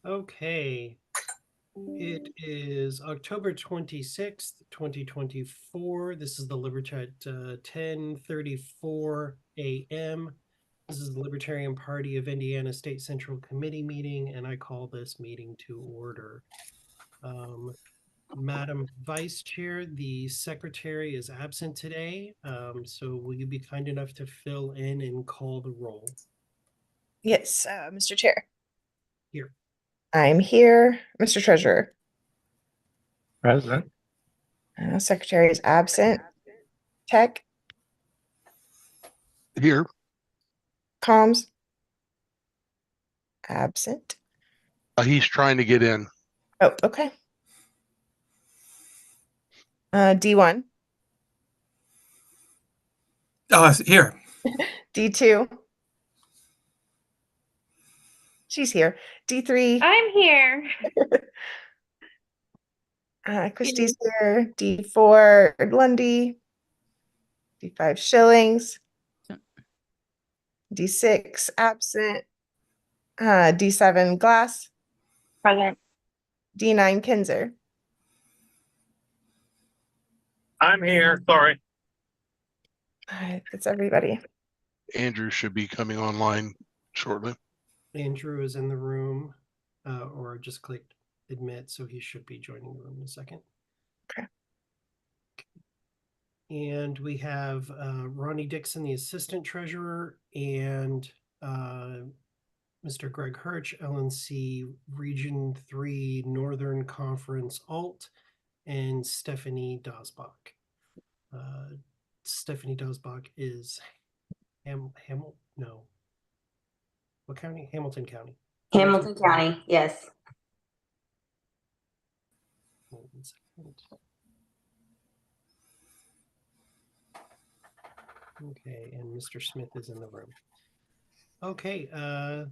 Okay, it is October 26th, 2024. This is the Libertad 10:34 a.m. This is the Libertarian Party of Indiana State Central Committee meeting, and I call this meeting to order. Madam Vice Chair, the secretary is absent today, so will you be kind enough to fill in and call the roll? Yes, Mr. Chair. Here. I'm here. Mr. Treasurer. Present. Secretary is absent. Tech, Here. comms, absent. He's trying to get in. Oh, okay. D1, Oh, here. D2. She's here. D3. I'm here. Christie's here. D4, Lundy. D5, Shillings. D6, absent. D7, Glass. Present. D9, Kinzer. I'm here. Sorry. All right, that's everybody. Andrew should be coming online shortly. Andrew is in the room, or just clicked admit, so he should be joining the room in a second. Okay. And we have Ronnie Dixon, the assistant treasurer, and Mr. Greg Hirsch, LNC Region 3 Northern Conference Alt, and Stephanie Dosbach. Stephanie Dosbach is what county? Hamilton County. Hamilton County, yes. Okay, and Mr. Smith is in the room. Okay,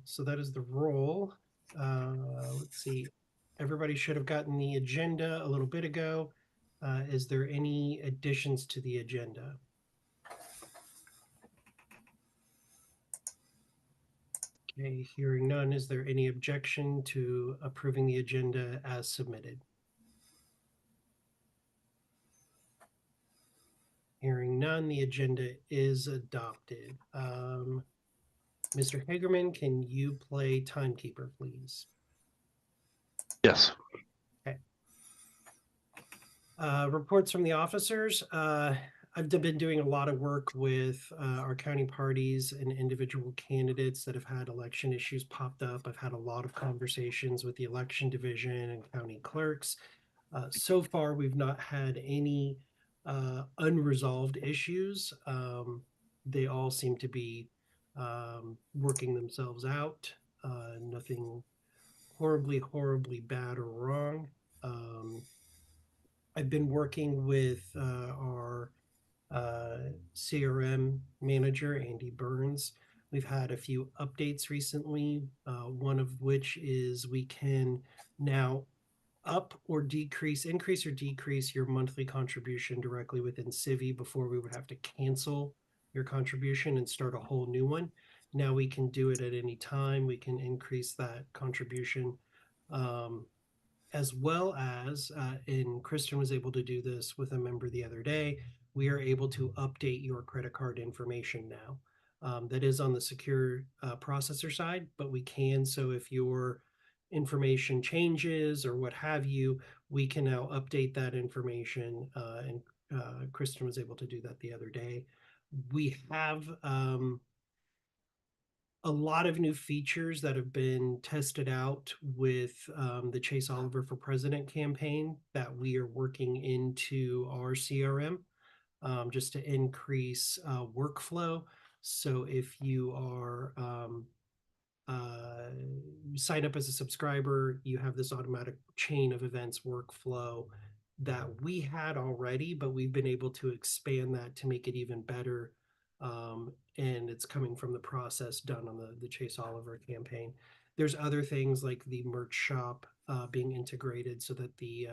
so that is the roll. Let's see. Everybody should have gotten the agenda a little bit ago. Is there any additions to the agenda? Okay, hearing none, is there any objection to approving the agenda as submitted? Hearing none, the agenda is adopted. Mr. Hagerman, can you play timekeeper, please? Yes. Okay. Reports from the officers. I've been doing a lot of work with our county parties and individual candidates that have had election issues popped up. I've had a lot of conversations with the election division and county clerks. So far, we've not had any unresolved issues. They all seem to be working themselves out. Nothing horribly bad or wrong. I've been working with our CRM manager, Andy Burns. We've had a few updates recently, one of which is we can now increase or decrease your monthly contribution directly within Civi. Before we would have to cancel your contribution and start a whole new one. Now we can do it at any time. We can increase that contribution. As well as, and Kristen was able to do this with a member the other day, we are able to update your credit card information now. That is on the secure processor side, but we can. So if your information changes or what have you, we can now update that information. And Kristen was able to do that the other day. We have a lot of new features that have been tested out with the Chase Oliver for President campaign that we are working into our CRM just to increase workflow. So if you are sign up as a subscriber, you have this automatic chain of events workflow that we had already, but we've been able to expand that to make it even better. And it's coming from the process done on the Chase Oliver campaign. There's other things like the merch shop being integrated so that the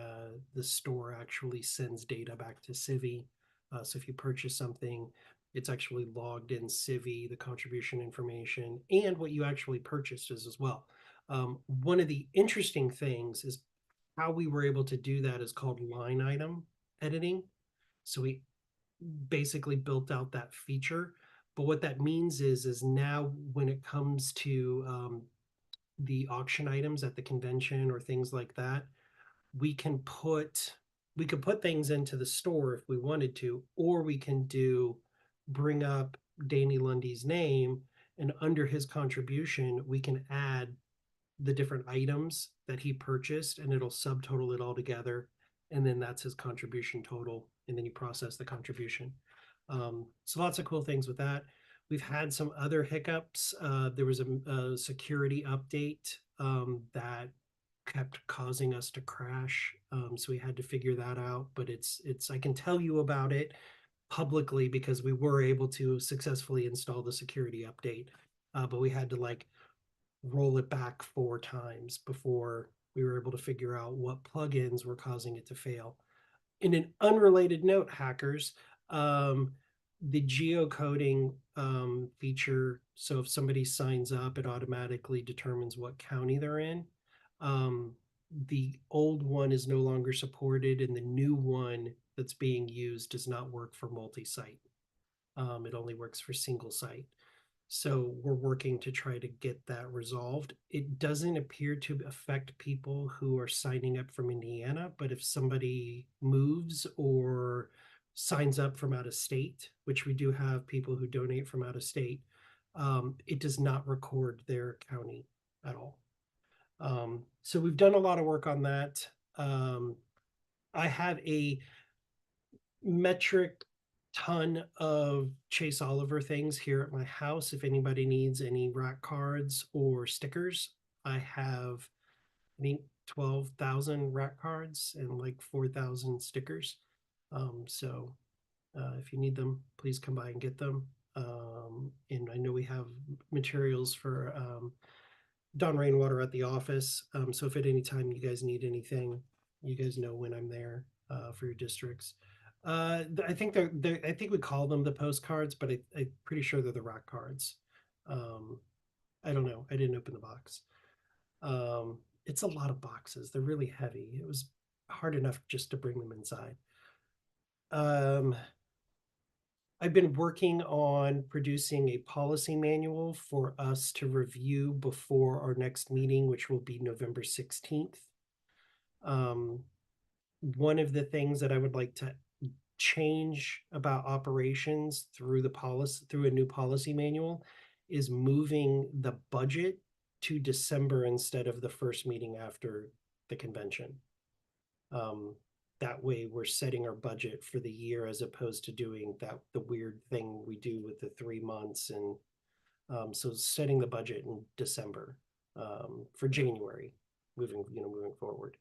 store actually sends data back to Civi. So if you purchase something, it's actually logged in Civi, the contribution information, and what you actually purchased as well. One of the interesting things is how we were able to do that is called line item editing. So we basically built out that feature. But what that means is now when it comes to the auction items at the convention or things like that, we can put we could put things into the store if we wanted to, or we can bring up Danny Lundy's name, and under his contribution, we can add the different items that he purchased and it'll subtotal it all together. And then that's his contribution total. And then you process the contribution. So lots of cool things with that. We've had some other hiccups. There was a security update that kept causing us to crash. So we had to figure that out, but I can tell you about it publicly because we were able to successfully install the security update. But we had to roll it back 4 times before we were able to figure out what plugins were causing it to fail. In an unrelated note, hackers, the geocoding feature, so if somebody signs up, it automatically determines what county they're in. The old one is no longer supported, and the new one that's being used does not work for multi-site. It only works for single site. So we're working to try to get that resolved. It doesn't appear to affect people who are signing up from Indiana, but if somebody moves or signs up from out of state, which we do have people who donate from out of state, it does not record their county at all. So we've done a lot of work on that. I have a metric ton of Chase Oliver things here at my house. If anybody needs any rack cards or stickers, I have, I think, 12,000 rack cards and 4,000 stickers. So if you need them, please come by and get them. And I know we have materials for Don Rainwater at the office. So if at any time you guys need anything, you guys know when I'm there for your districts. I think I think we call them the postcards, but I'm pretty sure they're the rock cards. I don't know. I didn't open the box. It's a lot of boxes. They're really heavy. It was hard enough just to bring them inside. I've been working on producing a policy manual for us to review before our next meeting, which will be November 16th. One of the things that I would like to change about operations through a new policy manual is moving the budget to December instead of the first meeting after the convention. That way we're setting our budget for the year as opposed to doing the weird thing we do with the 3 months. And so setting the budget in December for January, moving forward.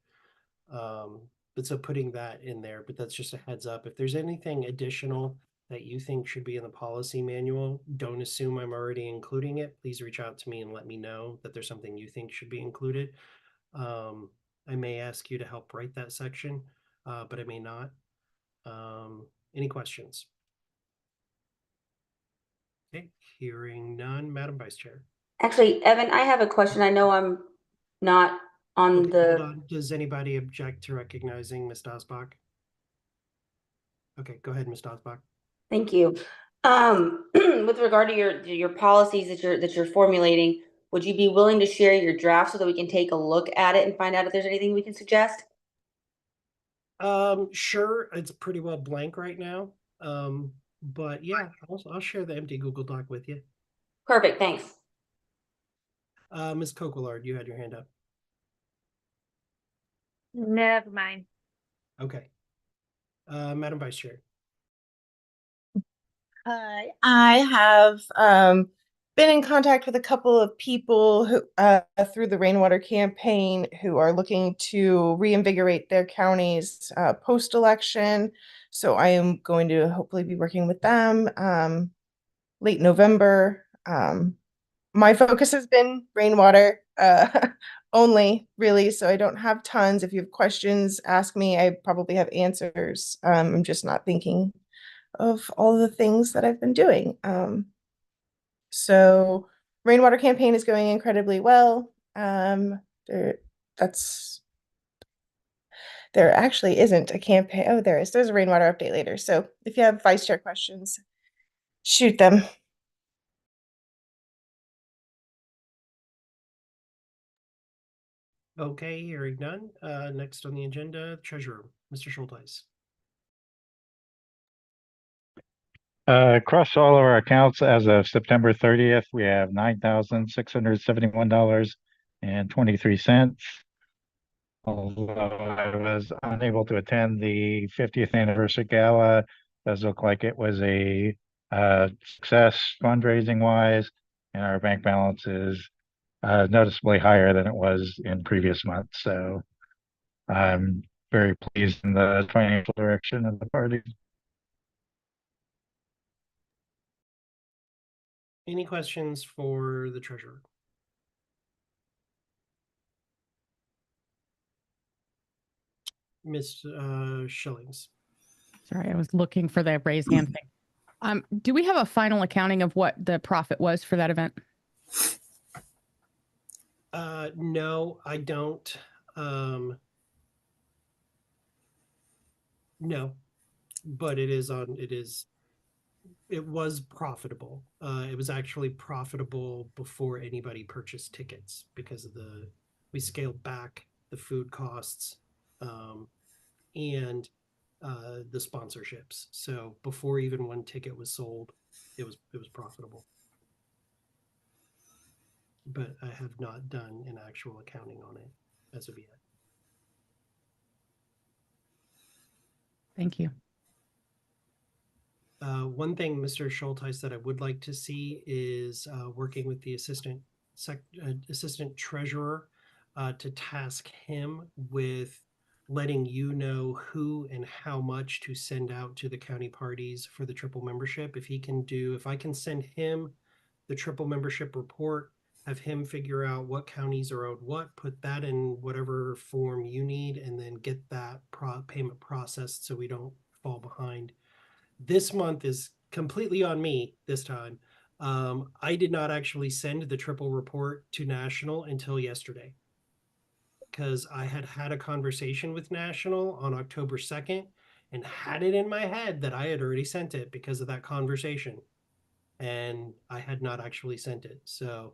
But so putting that in there, but that's just a heads up. If there's anything additional that you think should be in the policy manual, don't assume I'm already including it. Please reach out to me and let me know that there's something you think should be included. I may ask you to help write that section, but I may not. Any questions? Okay, hearing none. Madam Vice Chair. Actually, Evan, I have a question. I know I'm not on Okay, the. hold on. Does anybody object to recognizing Ms. Dosbach? Okay, go ahead, Ms. Dosbach. Thank you. With regard to your policies that you're formulating, would you be willing to share your draft so that we can take a look at it and find out if there's anything we can suggest? Sure. It's pretty well blank right now. But yeah, I'll share the empty Google Doc with you. Perfect. Thanks. Ms. Coquillard, you had your hand up. Never mind. Okay. Madam Vice Chair. Hi, I have been in contact with a couple of people who through the Rainwater campaign who are looking to reinvigorate their counties post-election. So I am going to hopefully be working with them late November. My focus has been rainwater only, really, so I don't have tons. If you have questions, ask me. I probably have answers. I'm just not thinking of all the things that I've been doing. So rainwater campaign is going incredibly well. There, that's there actually isn't a campaign. Oh, there is. There's a rainwater update later. So if you have vice chair questions, shoot them. Okay, hearing none. Next on the agenda, Treasurer, Mr. Schulteis. Across all of our accounts as of September 30th, we have $9,671.23. Although I was unable to attend the 50th anniversary gala, it does look like it was a success fundraising wise, and our bank balance is noticeably higher than it was in previous months. So I'm very pleased in the financial direction of the party. Any questions for the treasurer? Ms. Schillings. Sorry, I was looking for the raise hand thing. Do we have a final accounting of what the profit was for that event? No, I don't. No, but it was profitable. It was actually profitable before anybody purchased tickets because of we scaled back the food costs, and the sponsorships. So before even one ticket was sold, it was profitable. But I have not done an actual accounting on it as of yet. Thank you. One thing, Mr. Schulteis, that I would like to see is working with the assistant treasurer to task him with letting you know who and how much to send out to the county parties for the triple membership. If I can send him the triple membership report, have him figure out what counties are owed what, put that in whatever form you need, and then get that payment processed so we don't fall behind. This month is completely on me this time. I did not actually send the triple report to National until yesterday because I had a conversation with National on October 2nd and had it in my head that I had already sent it because of that conversation. And I had not actually sent it. So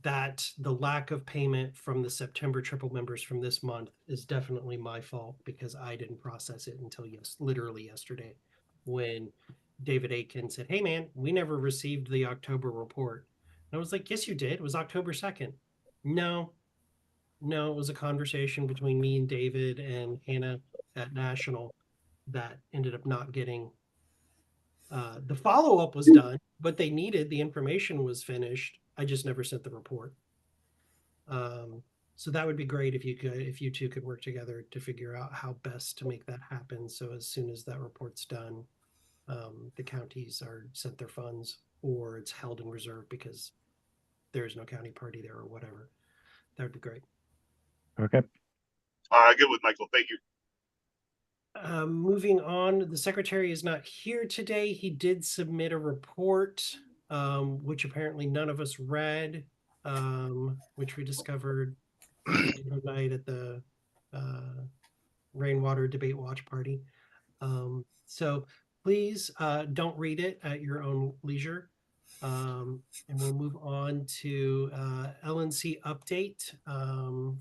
the lack of payment from the September triple members from this month is definitely my fault because I didn't process it until literally yesterday when David Aiken said, "Hey man, we never received the October report." And I was like, "Yes, you did. It was October 2nd. No, it was a conversation between me and David and Hannah at National that ended up not getting the follow-up was done, but they needed the information was finished. I just never sent the report. So that would be great if you two could work together to figure out how best to make that happen. So as soon as that report's done, the counties are sent their funds or it's held in reserve because there is no county party there or whatever. That would be great. Okay. Good with Michael. Thank you. Moving on, the secretary is not here today. He did submit a report, which apparently none of us read, which we discovered tonight at the Rainwater Debate Watch Party. So please don't read it at your own leisure. And we'll move on to LNC update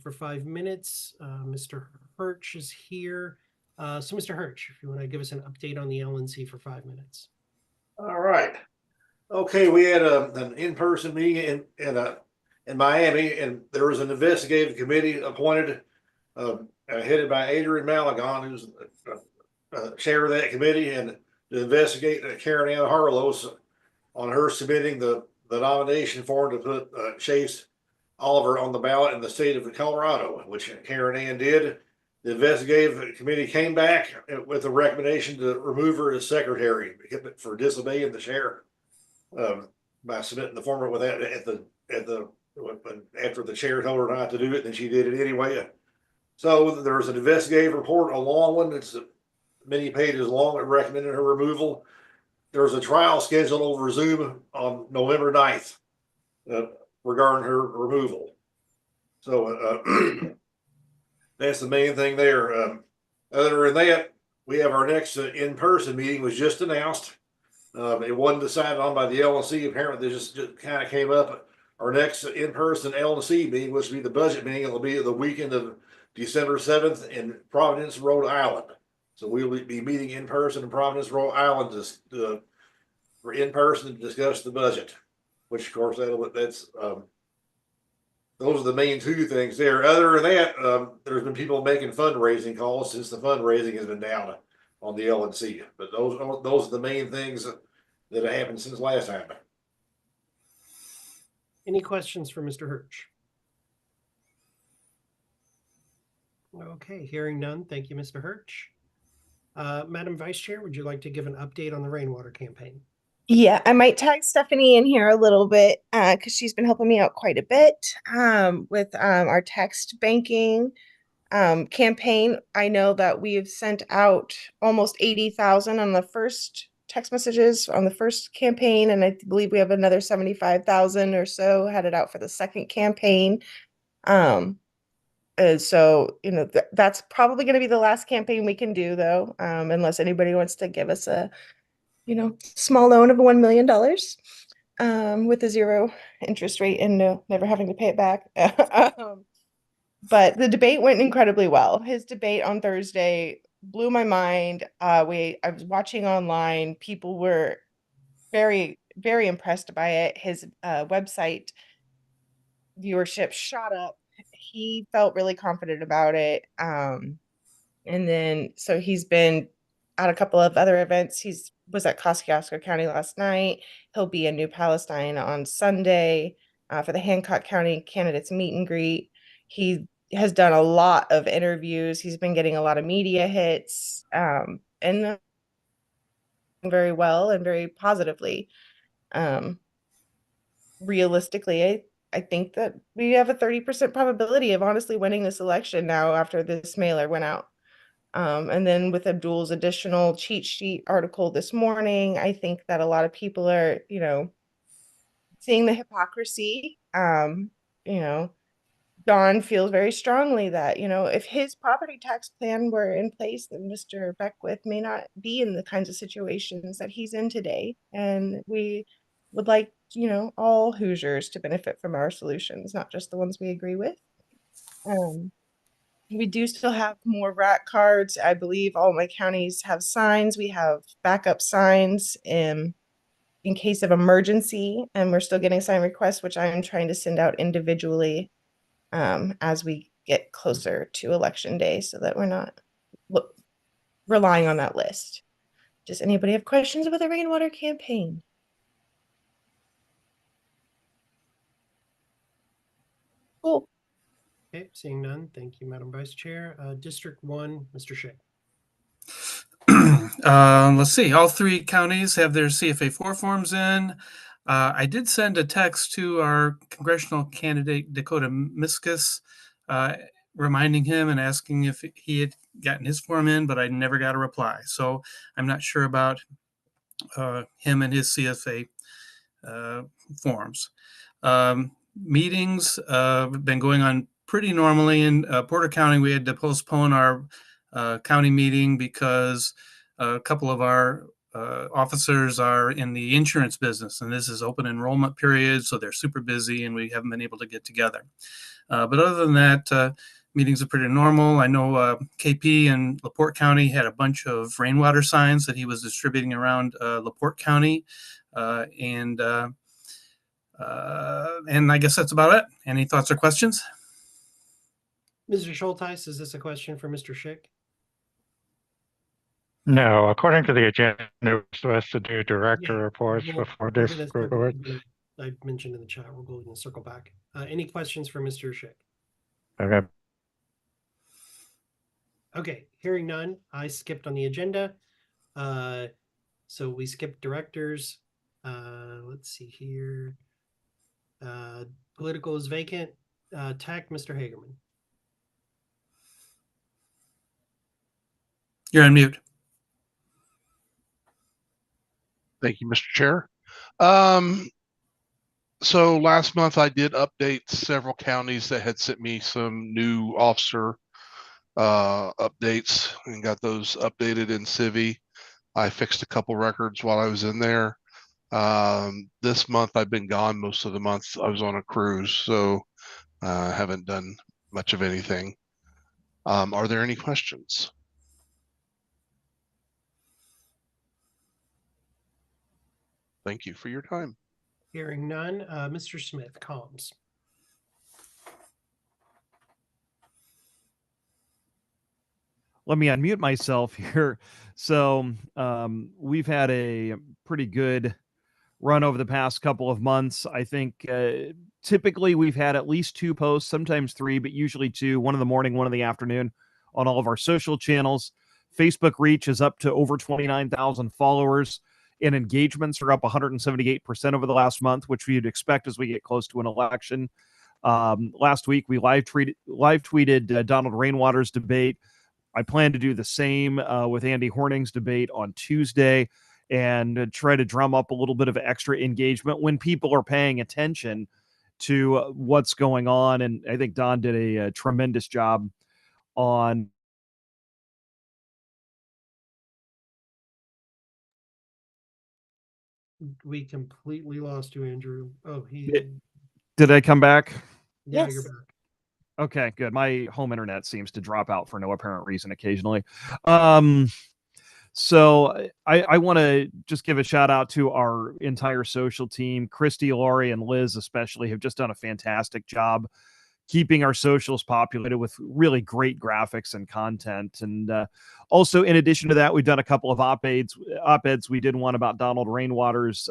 for 5 minutes. Mr. Hirsch is here. So Mr. Hirsch, if you want to give us an update on the LNC for 5 minutes. All right. Okay, we had an in-person meeting in Miami, and there was an investigative committee appointed, headed by Adrian Malagon, who's chair of that committee, and to investigate Karen Ann Harlow on her submitting the nomination form to put Chase Oliver on the ballot in the state of Colorado, which Karen Ann did. The investigative committee came back with a recommendation to remove her as secretary for disobeying the chair by submitting the form with that after the chair told her not to do it, then she did it anyway. So there was an investigative report, a long one that's many pages long, that recommended her removal. There was a trial scheduled over Zoom on November 9th regarding her removal. So, that's the main thing there. Other than that, we have our next in-person meeting was just announced. It wasn't decided on by the LNC. Apparently, this just kind of came up. Our next in-person LNC meeting was to be the budget meeting. It'll be the weekend of December 7th in Providence, Rhode Island. So we will be meeting in person in Providence, Rhode Island for in person to discuss the budget. Which, of course, that's those are the main two things there. Other than that, there's been people making fundraising calls since the fundraising has been down on the LNC. But those are the main things that have happened since last time. Any questions for Mr. Hirsch? Okay, hearing none. Thank you, Mr. Hirsch. Madam Vice Chair, would you like to give an update on the rainwater campaign? Yeah, I might tag Stephanie in here a little bit because she's been helping me out quite a bit with our text banking campaign. I know that we've sent out almost 80,000 on the first text messages on the first campaign, and I believe we have another 75,000 or so headed out for the second campaign. And so, you know, that's probably going to be the last campaign we can do, though, unless anybody wants to give us a, you know, small loan of $1 million with a 0 interest rate and never having to pay it back. But the debate went incredibly well. His debate on Thursday blew my mind. I was watching online. People were very, very impressed by it. His website viewership shot up. He felt really confident about it. And then so he's been at a couple of other events. He's was at Kosciuszko County last night. He'll be in New Palestine on Sunday for the Hancock County candidates meet and greet. He has done a lot of interviews. He's been getting a lot of media hits and very well and very positively. Realistically, I think that we have a 30% probability of honestly winning this election now after this mailer went out. And then with Abdul's additional cheat sheet article this morning, I think that a lot of people are, you know, seeing the hypocrisy. You know, Don feels very strongly that, you know, if his property tax plan were in place, then Mr. Beckwith may not be in the kinds of situations that he's in today. And we would like, you know, all Hoosiers to benefit from our solutions, not just the ones we agree with. We do still have more rat cards. I believe all my counties have signs. We have backup signs in case of emergency, and we're still getting sign requests, which I am trying to send out individually as we get closer to election day so that we're not relying on that list. Does anybody have questions about the rainwater campaign? Cool. Okay, seeing none. Thank you, Madam Vice Chair. District 1, Mr. Shea. Let's see. All 3 counties have their CFA 4 forms in. I did send a text to our congressional candidate, Dakota Miskus, reminding him and asking if he had gotten his form in, but I never got a reply. So I'm not sure about him and his CFA forms. Meetings have been going on pretty normally in Porter County. We had to postpone our county meeting because a couple of our officers are in the insurance business, and this is open enrollment period, so they're super busy, and we haven't been able to get together. But other than that, meetings are pretty normal. I know KP in LaPorte County had a bunch of rainwater signs that he was distributing around LaPorte County, and I guess that's about it. Any thoughts or questions? Mr. Schulteis, is this a question for Mr. Schick? No, according to the agenda, we're supposed to do director Yeah, reports we're before gonna this circle- report. I mentioned in the chat, we're going to circle back. Any questions for Mr. Schick? Okay. Okay, hearing none, I skipped on the agenda. So we skipped directors. Let's see here. Political is vacant. Tech, Mr. Hagerman. You're on mute. Thank you, Mr. Chair. So last month I did update several counties that had sent me some new officer updates and got those updated in Civi. I fixed a couple records while I was in there. This month I've been gone most of the month. I was on a cruise, so haven't done much of anything. Are there any questions? Thank you for your time. Hearing none, Mr. Smith, comms. Let me unmute myself here. So we've had a pretty good run over the past couple of months. I think typically we've had at least 2 posts, sometimes 3, but usually 2, one in the morning, one in the afternoon on all of our social channels. Facebook reach is up to over 29,000 followers, and engagements are up 178% over the last month, which we'd expect as we get close to an election. Last week, we live tweeted Donald Rainwater's debate. I plan to do the same with Andy Horning's debate on Tuesday and try to drum up a little bit of extra engagement when people are paying attention to what's going on. And I think Don did a tremendous job on. We completely lost you, Andrew. Oh, Did I come back? Yeah, Yes. you're back. Okay, good. My home internet seems to drop out for no apparent reason occasionally. So I want to just give a shout out to our entire social team. Christy, Laurie, and Liz especially have just done a fantastic job keeping our socials populated with really great graphics and content. And also, in addition to that, we've done a couple of op-eds. We did one about Donald Rainwater's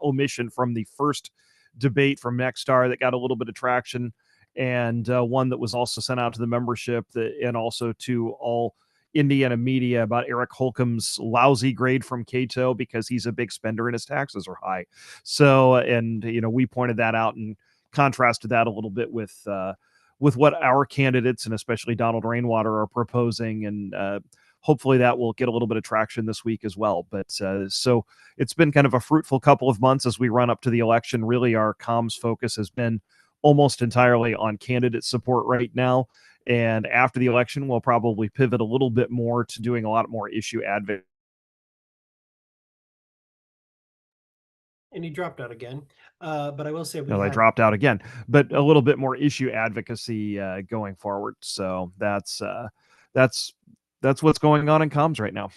omission from the first debate from Nexstar that got a little bit of traction, and one that was also sent out to the membership and also to all Indiana media about Eric Holcomb's lousy grade from Cato because he's a big spender and his taxes are high. So, and we pointed that out and contrasted that a little bit with what our candidates and especially Donald Rainwater are proposing, and hopefully that will get a little bit of traction this week as well. But so it's been kind of a fruitful couple of months as we run up to the election. Really, our comms focus has been almost entirely on candidate support right now. And after the election, we'll probably pivot a little bit more to doing a lot more issue advocacy. And he dropped out again. But I will say I dropped out again, but a little bit more issue advocacy going forward. So that's what's going on in comms right now.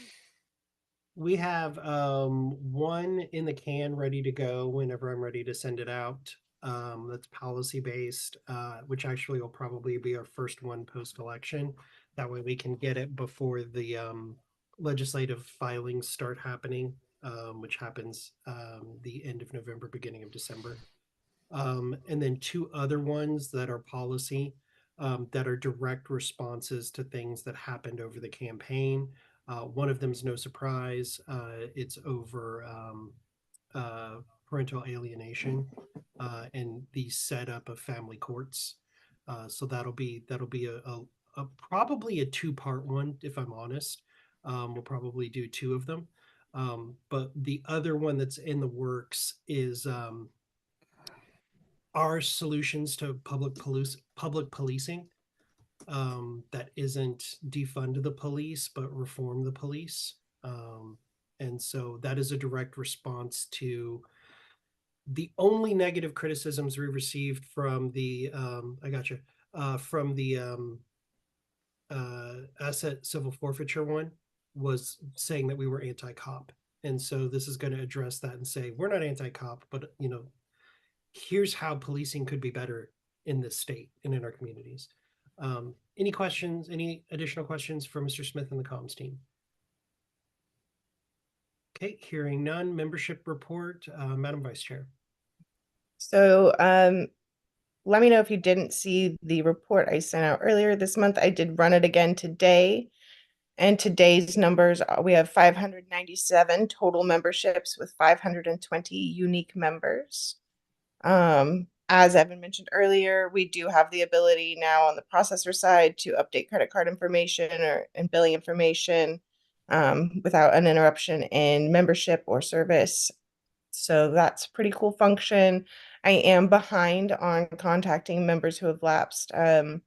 We have one in the can ready to go whenever I'm ready to send it out. That's policy based, which actually will probably be our first one post-election. That way we can get it before the legislative filings start happening, which happens the end of November, beginning of December. And then 2 other ones that are policy, that are direct responses to things that happened over the campaign. One of them is no surprise. It's over parental alienation and the setup of family courts. So that'll be a probably a 2-part one, if I'm honest. We'll probably do 2 of them. But the other one that's in the works is our solutions to public policing, that isn't defund the police but reform the police. And so that is a direct response to the only negative criticisms we received from the from the asset civil forfeiture one was saying that we were anti-cop. And so this is going to address that and say we're not anti-cop, but here's how policing could be better in this state and in our communities. Any questions, any additional questions for Mr. Smith and the comms team? Okay, hearing none. Membership report, Madam Vice Chair. So let me know if you didn't see the report I sent out earlier this month. I did run it again today. And today's numbers, we have 597 total memberships with 520 unique members. As Evan mentioned earlier, we do have the ability now on the processor side to update credit card information and billing information without an interruption in membership or service. So that's a pretty cool function. I am behind on contacting members who have lapsed. I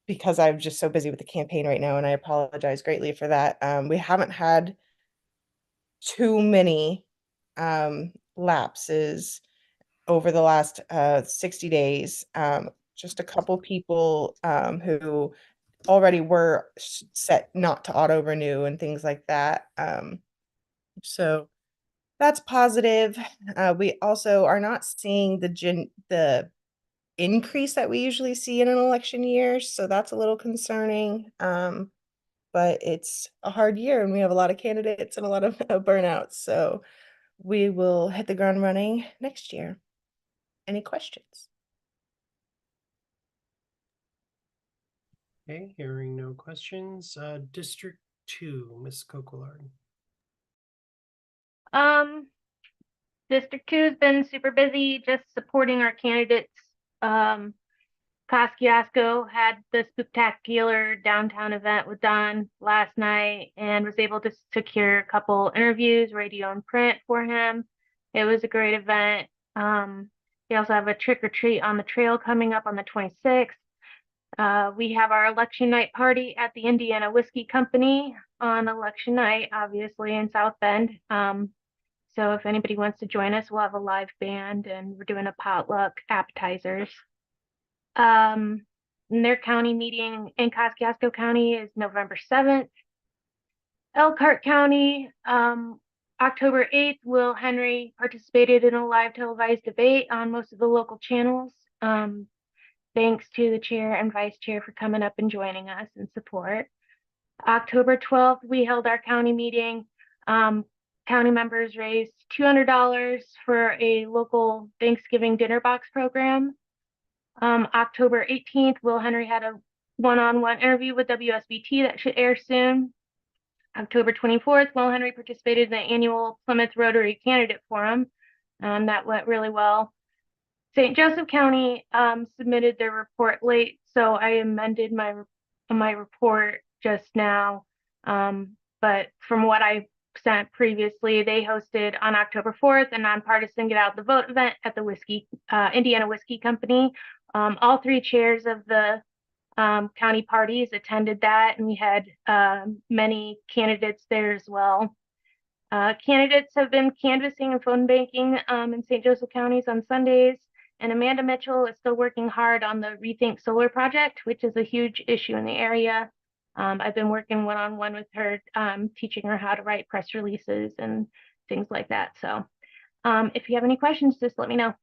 because I'm just so busy with the campaign right now, and I apologize greatly for that. We haven't had too many lapses over the last 60 days. Just a couple people who already were set not to auto renew and things like that. So that's positive. We also are not seeing the increase that we usually see in an election year, so that's a little concerning. But it's a hard year, and we have a lot of candidates and a lot of burnouts. So we will hit the ground running next year. Any questions? Okay, hearing no questions. District 2, Ms. Coquillard. District 2 has been super busy just supporting our candidates. Kosciuszko had the spectacular downtown event with Don last night and was able to secure a couple interviews, radio and print for him. It was a great event. We also have a trick or treat on the trail coming up on the 26th. We have our election night party at the Indiana Whiskey Company on election night, obviously in South Bend. So if anybody wants to join us, we'll have a live band and we're doing a potluck appetizers. Their county meeting in Kosciuszko County is November 7th. Elkhart County, October 8th, Will Henry participated in a live televised debate on most of the local channels. Thanks to the chair and vice chair for coming up and joining us in support. October 12th, we held our county meeting. County members raised $200 for a local Thanksgiving dinner box program. October 18th, Will Henry had a one-on-one interview with WSBT that should air soon. October 24th, Will Henry participated in the annual Plymouth Rotary Candidate Forum. That went really well. St. Joseph County submitted their report late, so I amended my report just now. But from what I sent previously, they hosted on October 4th a nonpartisan Get Out the Vote event at the Indiana Whiskey Company. All three chairs of the county parties attended that, and we had many candidates there as well. Candidates have been canvassing and phone banking in St. Joseph counties on Sundays, and Amanda Mitchell is still working hard on the Rethink Solar project, which is a huge issue in the area. I've been working one-on-one with her, teaching her how to write press releases and things like that. So if you have any questions, just let me know.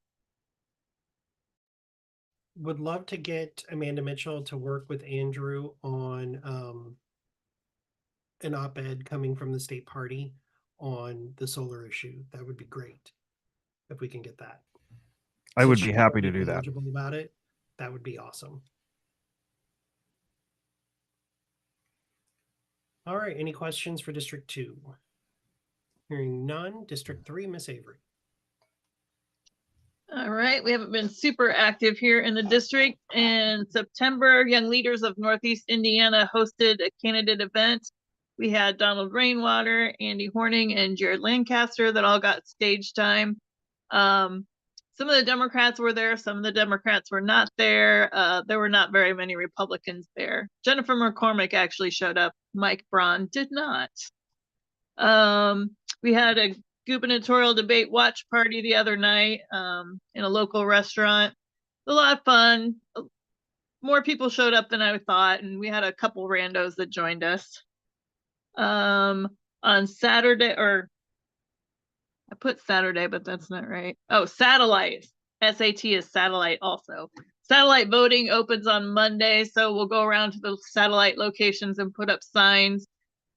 Would love to get Amanda Mitchell to work with Andrew on an op-ed coming from the state party on the solar issue. That would be great if we can get that. I would Since be she's happy to already do that. knowledgeable about it, that would be awesome. All right, any questions for District 2? Hearing none. District 3, Miss Avery. All right, we haven't been super active here in the district. In September, Young Leaders of Northeast Indiana hosted a candidate event. We had Donald Rainwater, Andy Horning, and Jared Lancaster that all got stage time. Some of the Democrats were there, some of the Democrats were not there. There were not very many Republicans there. Jennifer McCormick actually showed up. Mike Braun did not. We had a gubernatorial debate watch party the other night in a local restaurant. A lot of fun. More people showed up than I thought, and we had a couple randos that joined us. On Saturday, or I put Saturday, but that's not right. Oh, satellite. SAT is satellite also. Satellite voting opens on Monday, so we'll go around to the satellite locations and put up signs,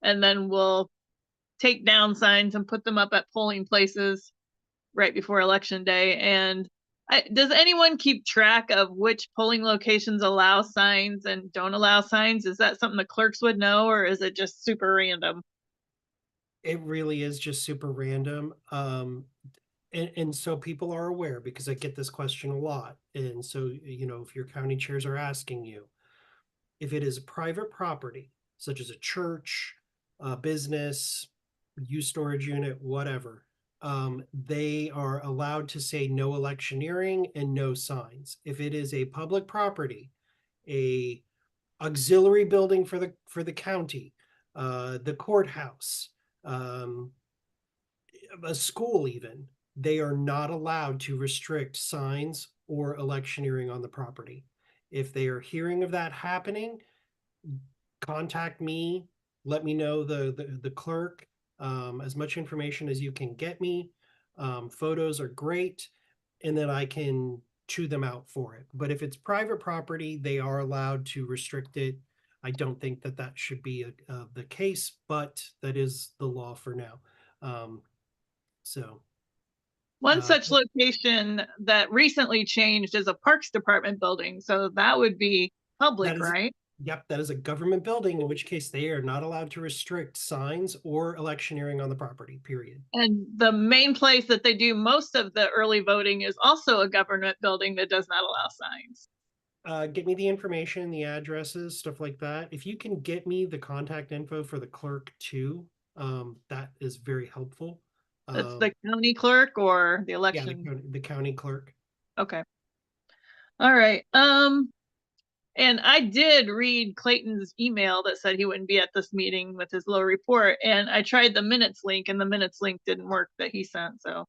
and then we'll take down signs and put them up at polling places right before election day. And does anyone keep track of which polling locations allow signs and don't allow signs? Is that something the clerks would know, or is it just super random? It really is just super random. And so people are aware, because I get this question a lot. And so, you know, if your county chairs are asking you, if it is private property, such as a church, a business, use storage unit, whatever. They are allowed to say no electioneering and no signs. If it is a public property, a auxiliary building for the county, the courthouse, a school even, they are not allowed to restrict signs or electioneering on the property. If they are hearing of that happening, contact me, let me know the clerk, as much information as you can get me. Photos are great, and then I can chew them out for it. But if it's private property, they are allowed to restrict it. I don't think that that should be the case, but that is the law for now. So One such location that recently changed is a Parks Department building, so that would be public, that is, right? yep, that is a government building, in which case they are not allowed to restrict signs or electioneering on the property, period. And the main place that they do most of the early voting is also a government building that does not allow signs. Get me the information, the addresses, stuff like that. If you can get me the contact info for the clerk too, that is very helpful. That's the county clerk or the Yeah, election? the county clerk. Okay. All right. And I did read Clayton's email that said he wouldn't be at this meeting with his low report, and I tried the minutes link, and the minutes link didn't work that he sent, so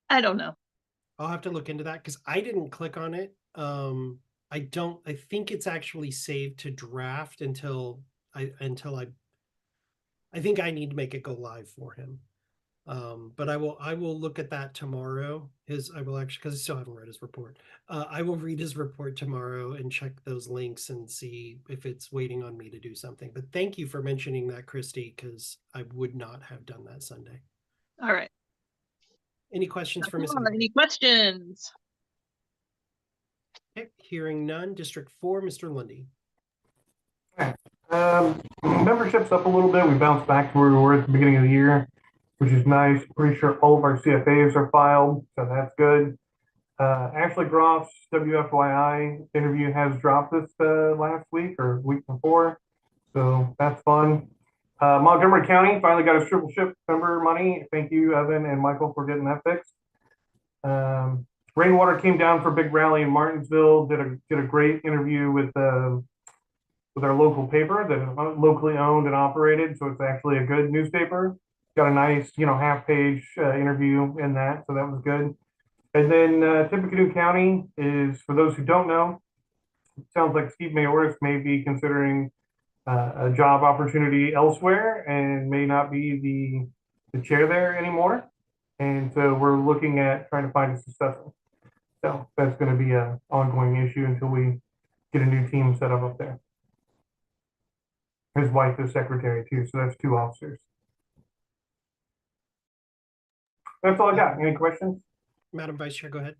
I don't know. I'll have to look into that because I didn't click on it. I think it's actually saved to draft until I think I need to make it go live for him. But I will look at that tomorrow. I will actually, because I still haven't read his report. I will read his report tomorrow and check those links and see if it's waiting on me to do something. But thank you for mentioning that, Christy, because I would not have done that Sunday. All right. Any questions for Ms. Any questions? Okay, hearing none. District 4, Mr. Lundy. Membership's up a little bit. We bounced back to where we were at the beginning of the year, which is nice. Pretty sure all of our CFAs are filed, so that's good. Ashley Groff's WFYI interview has dropped this last week or week before, so that's fun. Montgomery County finally got his triple ship member money. Thank you, Evan and Michael, for getting that fixed. Rainwater came down for a big rally in Martinsville. Did a great interview with our local paper that is locally owned and operated, so it's actually a good newspaper. Got a nice, half-page interview in that, so that was good. And then Tippecanoe County is, for those who don't know, it sounds like Steve Mayoris may be considering a job opportunity elsewhere and may not be the chair there anymore. And so we're looking at trying to find a successor. So that's going to be an ongoing issue until we get a new team set up there. His wife is secretary too, so that's 2 officers. That's all I got. Any questions? Madam Vice Chair, go ahead.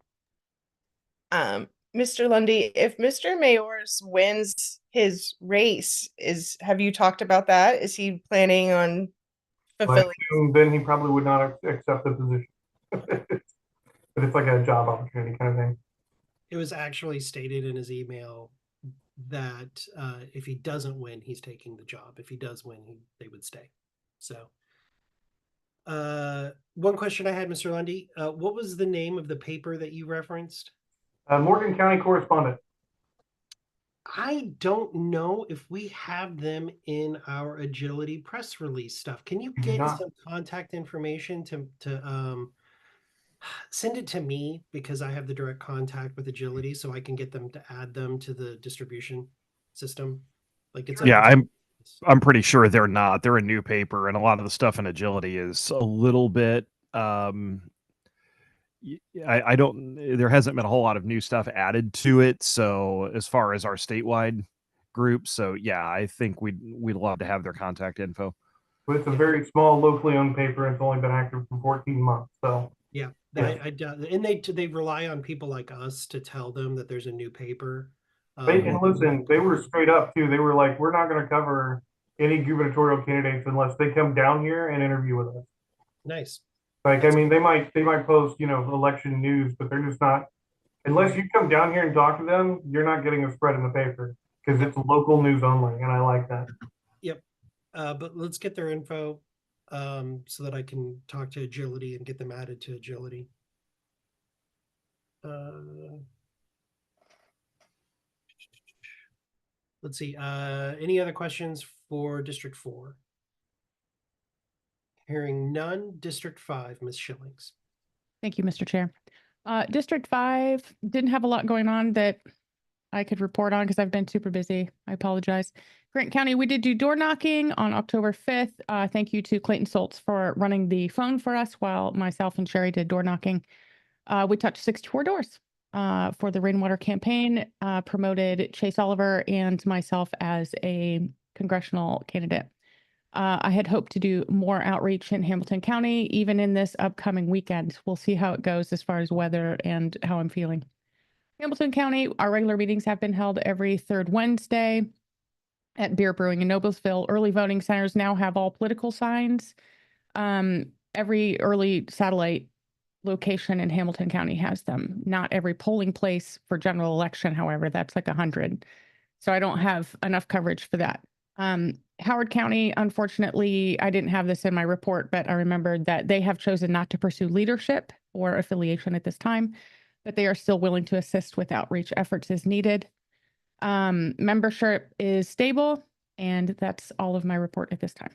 Mr. Lundy, if Mr. Mayoris wins his race, have you talked about that? Is he planning on fulfilling? Then he probably would not accept the position. But it's like a job opportunity kind of thing. It was actually stated in his email that if he doesn't win, he's taking the job. If he does win, they would stay. So one question I had, Mr. Lundy, what was the name of the paper that you referenced? Morgan County Correspondent. I don't know if we have them in our agility press release stuff. Can you get some contact information to send it to me, because I have the direct contact with agility, so I can get them to add them to the distribution system? Like it's I'm pretty sure they're not. They're a new paper, and a lot of the stuff in agility is a little bit I don't, there hasn't been a whole lot of new stuff added to it. So as far as our statewide group, so yeah, I think we'd love to have their contact info. But it's a very small, locally owned paper. It's only been active for 14 months. So yeah, and they rely on people like us to tell them that there's a new paper. And listen, they were straight up too. They were like, we're not going to cover any gubernatorial candidates unless they come down here and interview with us. Nice. Like, I mean, they might post, election news, but they're just not, unless you come down here and talk to them, you're not getting a spread in the paper because it's local news only. And I like that. Yep. But let's get their info. so that I can talk to Agility and get them added to Agility. Let's see. Any other questions for District 4? Hearing none. District 5, Ms. Schillings. Thank you, Mr. Chair. District 5 didn't have a lot going on that I could report on because I've been super busy. I apologize. Grant County, we did do door knocking on October 5th. Thank you to Clayton Soltz for running the phone for us while myself and Sherry did door knocking. We touched 64 doors for the rainwater campaign, promoted Chase Oliver and myself as a congressional candidate. I had hoped to do more outreach in Hamilton County, even in this upcoming weekend. We'll see how it goes as far as weather and how I'm feeling. Hamilton County, our regular meetings have been held every third Wednesday at Beer Brewing in Noblesville. Early voting centers now have all political signs. Every early satellite location in Hamilton County has them. Not every polling place for general election, however, that's like 100. So I don't have enough coverage for that. Howard County, unfortunately, I didn't have this in my report, but I remembered that they have chosen not to pursue leadership or affiliation at this time, but they are still willing to assist with outreach efforts as needed. Membership is stable, and that's all of my report at this time.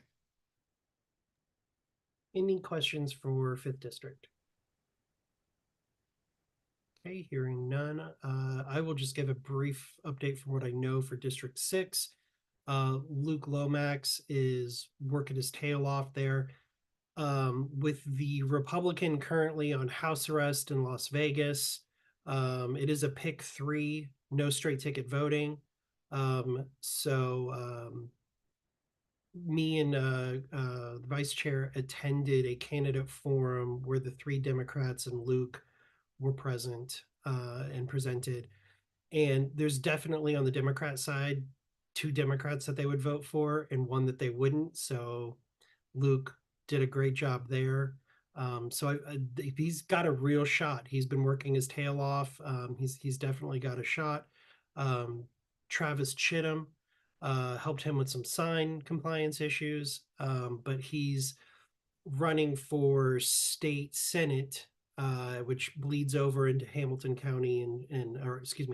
Any questions for 5th District? Okay, hearing none. I will just give a brief update from what I know for District 6. Luke Lomax is working his tail off there. With the Republican currently on house arrest in Las Vegas, it is a pick 3, no straight ticket voting. Me and the vice chair attended a candidate forum where the 3 Democrats and Luke were present and presented. And there's definitely on the Democrat side 2 Democrats that they would vote for and 1 that they wouldn't. So Luke did a great job there. He's got a real shot. He's been working his tail off. He's definitely got a shot. Travis Chittum helped him with some sign compliance issues, but he's running for state senate, which bleeds over into Hamilton County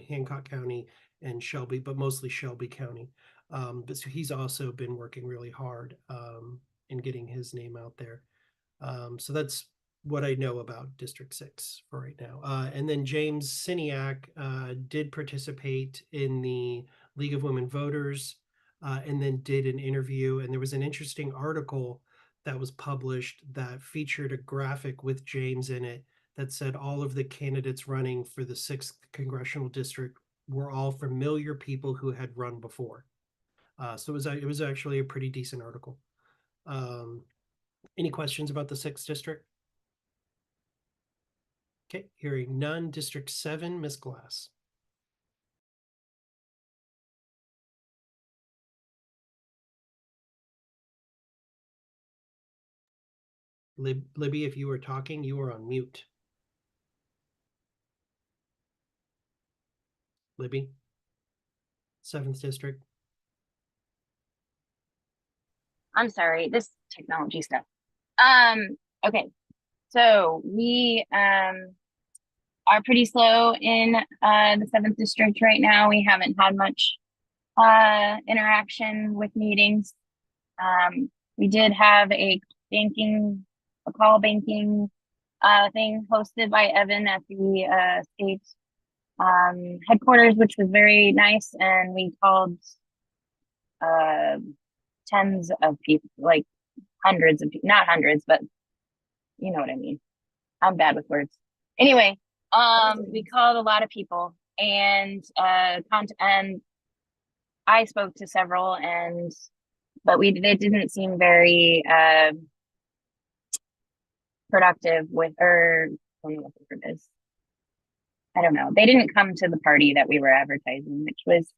Hancock County and Shelby, but mostly Shelby County. But so he's also been working really hard in getting his name out there. So that's what I know about District 6 for right now. And then James Siniak did participate in the League of Women Voters and then did an interview. And there was an interesting article that was published that featured a graphic with James in it that said all of the candidates running for the 6th congressional district were all familiar people who had run before. So it was actually a pretty decent article. Any questions about the 6th district? Okay, hearing none. District 7, Ms. Glass. Libby, if you were talking, you were on mute. Libby, 7th district. I'm sorry, this technology stuff. Okay, so we are pretty slow in the 7th district right now. We haven't had much interaction with meetings. We did have a call banking thing hosted by Evan at the state headquarters, which was very nice, and we called tens of people, like hundreds of people, not hundreds, but you know what I mean. I'm bad with words. Anyway, we called a lot of people, and I spoke to several, but they didn't seem very productive with, or I don't know what the word is. I don't know. They didn't come to the party that we were advertising, which was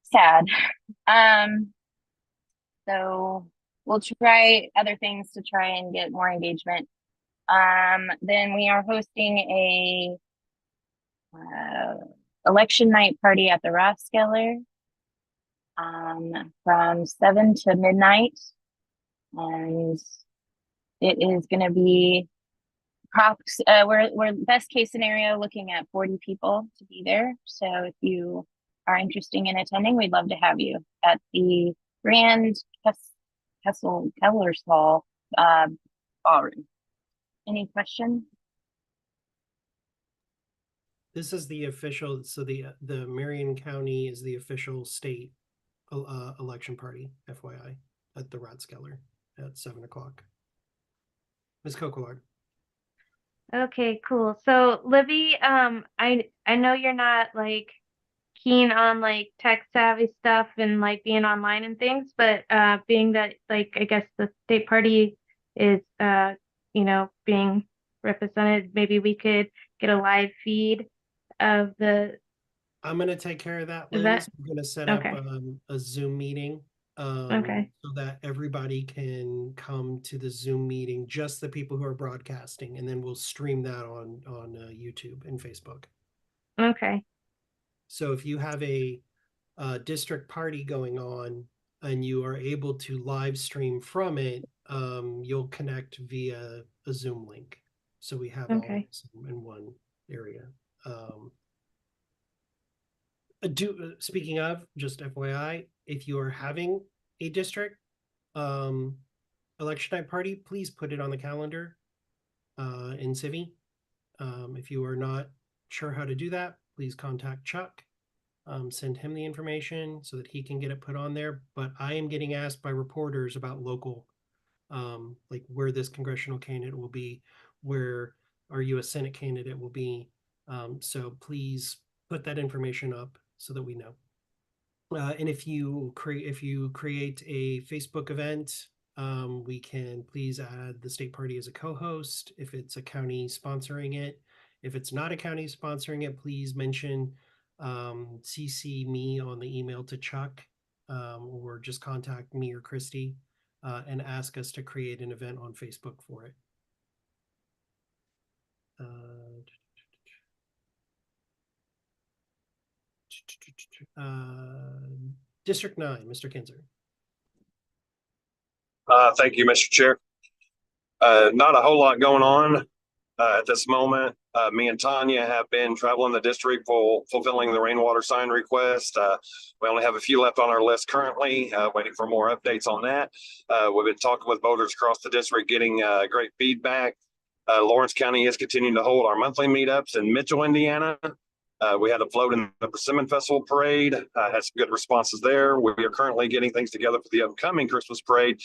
sad. So we'll try other things to try and get more engagement. Then we are hosting a election night party at the Rothskeller from 7 to midnight. And it is going to be we're best case scenario looking at 40 people to be there. So if you are interested in attending, we'd love to have you at the Grand Keller's Hall ballroom. Any questions? This is the official, so the Marion County is the official state election party, FYI, at the Rathskeller at 7 o'clock. Ms. Coquillard. Okay, cool. So Libby, I know you're not like keen on like tech savvy stuff and like being online and things, but being that like I guess the state party is you know being represented, maybe we could get a live feed of the I'm going to take care of that, Liz. event. I'm going to set Okay. up a Zoom meeting Okay. so that everybody can come to the Zoom meeting, just the people who are broadcasting, and then we'll stream that on YouTube and Facebook. Okay. So if you have a district party going on and you are able to live stream from it, you'll connect via a Zoom link. So we have all of this in one area. Speaking of, just FYI, if you are having a district election night party, please put it on the calendar in Civi. If you are not sure how to do that, please contact Chuck. Send him the information so that he can get it put on there. But I am getting asked by reporters about local, like where this congressional candidate will be, where our U.S. Senate candidate will be. So please put that information up so that we know. And if you create a Facebook event, we can please add the state party as a co-host if it's a county sponsoring it. If it's not a county sponsoring it, please mention CC me on the email to Chuck, or just contact me or Christy and ask us to create an event on Facebook for it. District 9, Mr. Kinzer. Thank you, Mr. Chair. Not a whole lot going on at this moment. Me and Tanya have been traveling the district fulfilling the rainwater sign request. We only have a few left on our list currently, waiting for more updates on that. We've been talking with voters across the district, getting great feedback. Lawrence County is continuing to hold our monthly meetups in Mitchell, Indiana. We had a float in the Persimmon Festival Parade, had some good responses there. We are currently getting things together for the upcoming Christmas parade.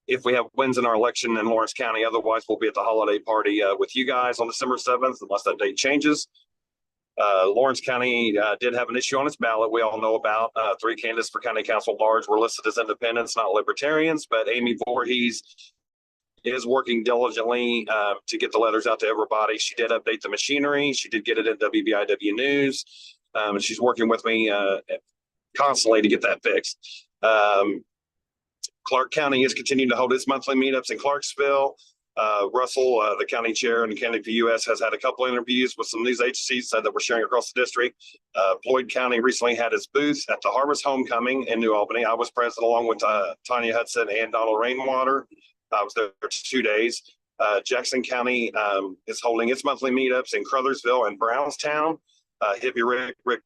If we have wins in our election in Lawrence County, otherwise we'll be at the holiday party with you guys on December 7th, unless that date changes. Lawrence County did have an issue on its ballot we all know about. 3 candidates for county council at large were listed as independents, not libertarians, but Amy Voorhees is working diligently to get the letters out to everybody. She did update the machinery. She did get it in WBIW News. And she's working with me constantly to get that fixed. Clark County is continuing to hold its monthly meetups in Clarksville. Russell, the county chair and candidate for US, has had a couple interviews with some news agencies that we're sharing across the district. Floyd County recently had its booth at the Harvest Homecoming in New Albany. I was present along with Tanya Hudson and Donald Rainwater. I was there for 2 days. Jackson County is holding its monthly meetups in Crothersville and Brownstown. Hippie Rick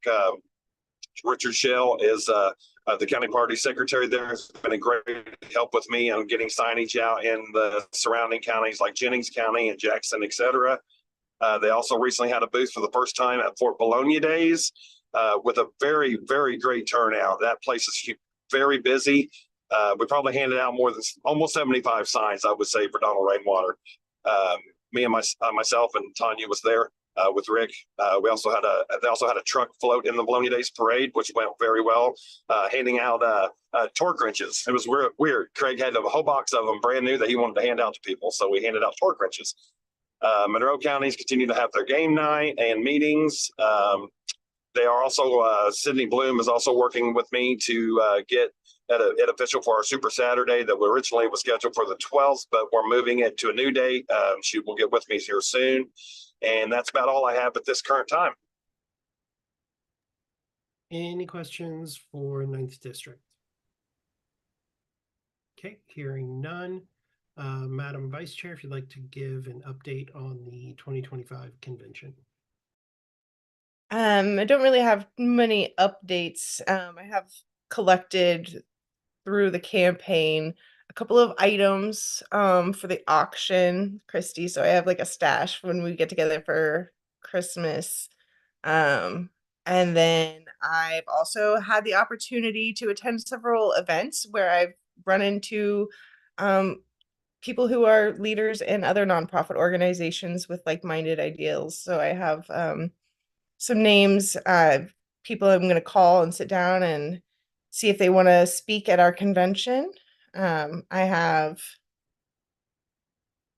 Richard Shell is the county party secretary there. Has been a great help with me on getting signage out in the surrounding counties like Jennings County and Jackson, etc. They also recently had a booth for the first time at Fort Bologna Days with a very, very great turnout. That place is very busy. We probably handed out more than almost 75 signs, I would say, for Donald Rainwater. Me and myself and Tanya was there with Rick. They also had a truck float in the Bologna Days parade, which went very well, handing out torque wrenches. It was weird. Craig had a whole box of them brand new that he wanted to hand out to people, so we handed out torque wrenches. Monroe counties continue to have their game night and meetings. They are also, Sydney Bloom is also working with me to get it official for our Super Saturday that originally was scheduled for the 12th, but we're moving it to a new date. She will get with me here soon. And that's about all I have at this current time. Any questions for 9th District? Okay, hearing none. Madam Vice Chair, if you'd like to give an update on the 2025 convention. I don't really have many updates. I have collected through the campaign a couple of items for the auction, Christy. So I have like a stash when we get together for Christmas. And then I've also had the opportunity to attend several events where I've run into people who are leaders in other nonprofit organizations with like-minded ideals. So I have some names, people I'm going to call and sit down and see if they want to speak at our convention.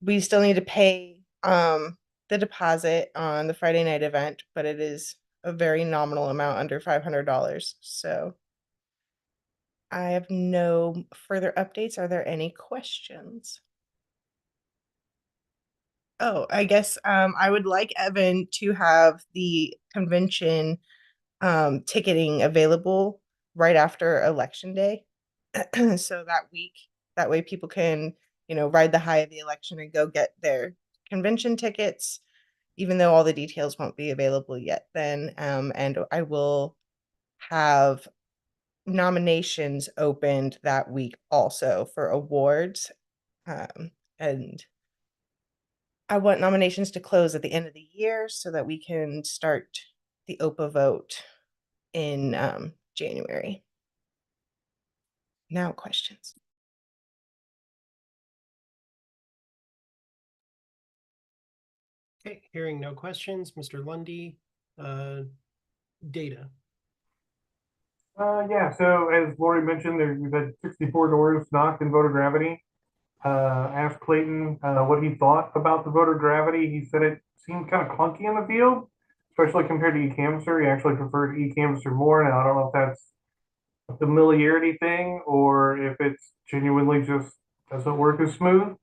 We still need to pay the deposit on the Friday night event, but it is a very nominal amount, under $500. So I have no further updates. Are there any questions? Oh, I guess I would like Evan to have the convention ticketing available right after election day. So that way people can, ride the high of the election and go get their convention tickets, even though all the details won't be available yet then. And I will have nominations opened that week also for awards. And I want nominations to close at the end of the year so that we can start the OPA vote in January. Now questions. Okay, hearing no questions, Mr. Lundy, data. Yeah, so as Lori mentioned, we've had 64 doors knocked in voter gravity. Asked Clayton what he thought about the voter gravity. He said it seemed kind of clunky in the field, especially compared to eCanvasser. He actually preferred eCanvasser more. Now, I don't know if that's a familiarity thing or if it's genuinely just doesn't work as smooth.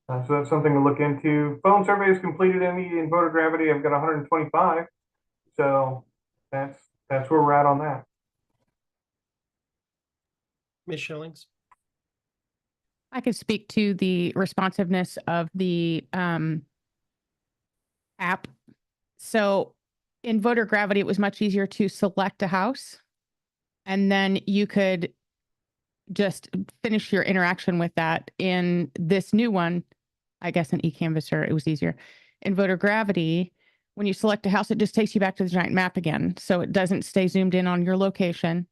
So that's something to look into. Phone surveys completed in voter gravity. I've got 125. So that's where we're at on that. Ms. Schillings. I could speak to the responsiveness of the app. So in voter gravity, it was much easier to select a house, and then you could just finish your interaction with that. In this new one, I guess in eCanvasser, it was easier. In voter gravity, when you select a house, it just takes you back to the giant map again. So it doesn't stay zoomed in on your location.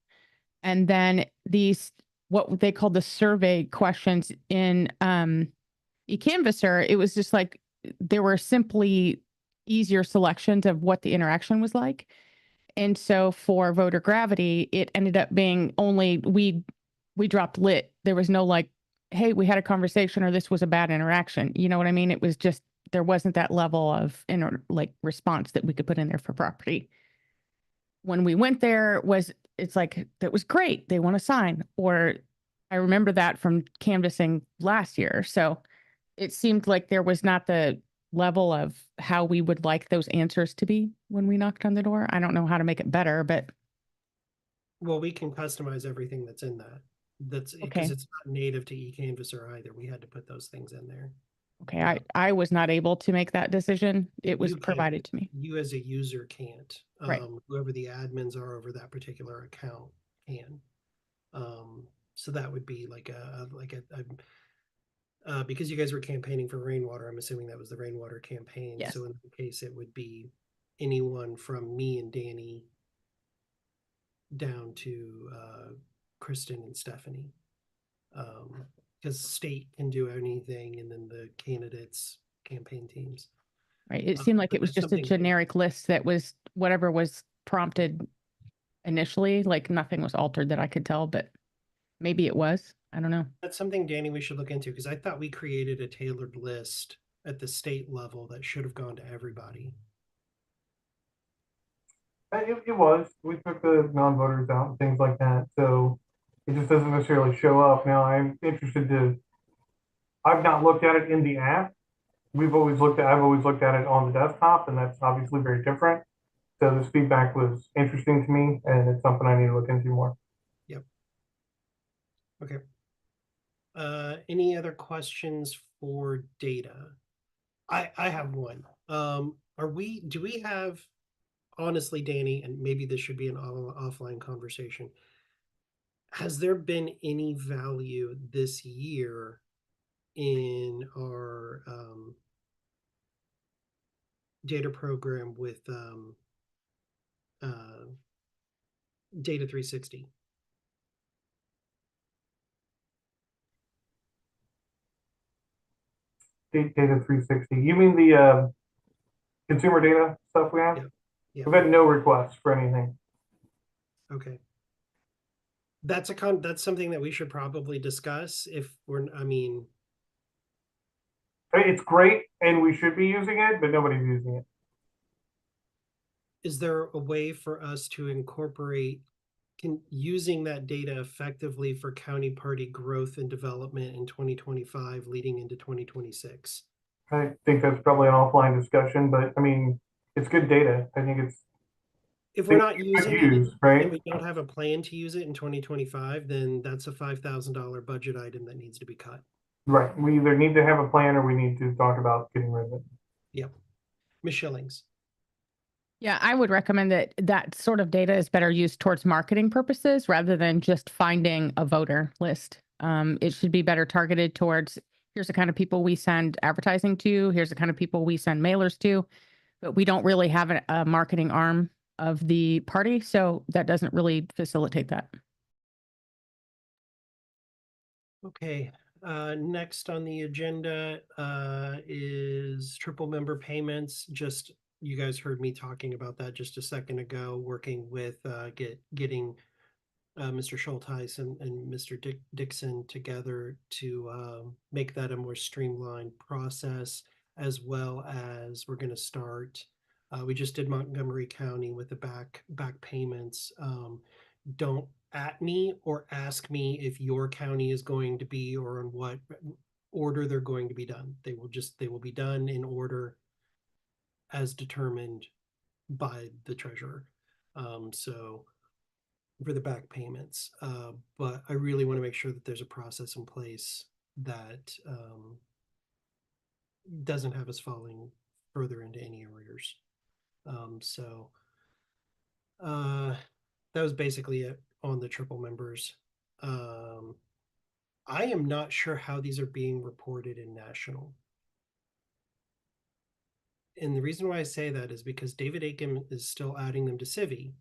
And then these, what they call the survey questions in eCanvasser, it was just like, there were simply easier selections of what the interaction was like. And so for voter gravity, it ended up being only, we dropped lit. There was no like, hey, we had a conversation or this was a bad interaction. You know what I mean? It was just, there wasn't that level of response that we could put in there for property. When we went there it's like, that was great. They want a sign. Or I remember that from canvassing last year. So it seemed like there was not the level of how we would like those answers to be when we knocked on the door. I don't know how to make it better, but. Well, we can customize everything that's in that. That's because it's not native to eCanvasser either. We had to put those things in there. Okay, I was not able to make that decision. It was provided to me. You as a user can't. Right. Whoever the admins are over that particular account can. So that would be like because you guys were campaigning for rainwater, I'm assuming that was the rainwater campaign. Yes. So in that case, it would be anyone from me and Danny down to Kristen and Stephanie. Because state can do anything, and then the candidates, campaign teams. Right. It seemed like it was just a generic list that was whatever was prompted initially, like nothing was altered that I could tell, but maybe it was. I don't know. That's something, Danny, we should look into, because I thought we created a tailored list at the state level that should have gone to everybody. It was. We took the non-voters out and things like that. So it just doesn't necessarily show up. Now I'm interested I've not looked at it in the app. I've always looked at it on the desktop, and that's obviously very different. So this feedback was interesting to me, and it's something I need to look into more. Yep. Okay. Any other questions for data? I have one. Do we have, honestly, Danny, and maybe this should be an offline conversation. Has there been any value this year in our data program with Data 360? Data 360. You mean the consumer data stuff we have? Yeah. We've had no requests for anything. Okay. That's something that we should probably discuss if we're, I mean, It's great and we should be using it, but nobody's using it. is there a way for us to incorporate using that data effectively for county party growth and development in 2025 leading into 2026? I think that's probably an offline discussion, but I mean, it's good data. I think it's, if we're not using use, it right? and we don't have a plan to use it in 2025, then that's a $5,000 budget item that needs to be cut. Right. We either need to have a plan or we need to talk about getting rid of it. Yep. Ms. Schillings. Yeah, I would recommend that that sort of data is better used towards marketing purposes rather than just finding a voter list. It should be better targeted towards, here's the kind of people we send advertising to, here's the kind of people we send mailers to, but we don't really have a marketing arm of the party, so that doesn't really facilitate that. Okay, next on the agenda is triple member payments. Just, you guys heard me talking about that just a second ago, working with getting Mr. Schultheis and Mr. Dixon together to make that a more streamlined process, as well as we're going to start. We just did Montgomery County with the back payments. Don't at me or ask me if your county is going to be or in what order they're going to be done. They will be done in order as determined by the treasurer. So for the back payments, but I really want to make sure that there's a process in place that doesn't have us falling further into any arrears. That was basically it on the triple members. I am not sure how these are being reported in national. And the reason why I say that is because David Aiken is still adding them to Civi,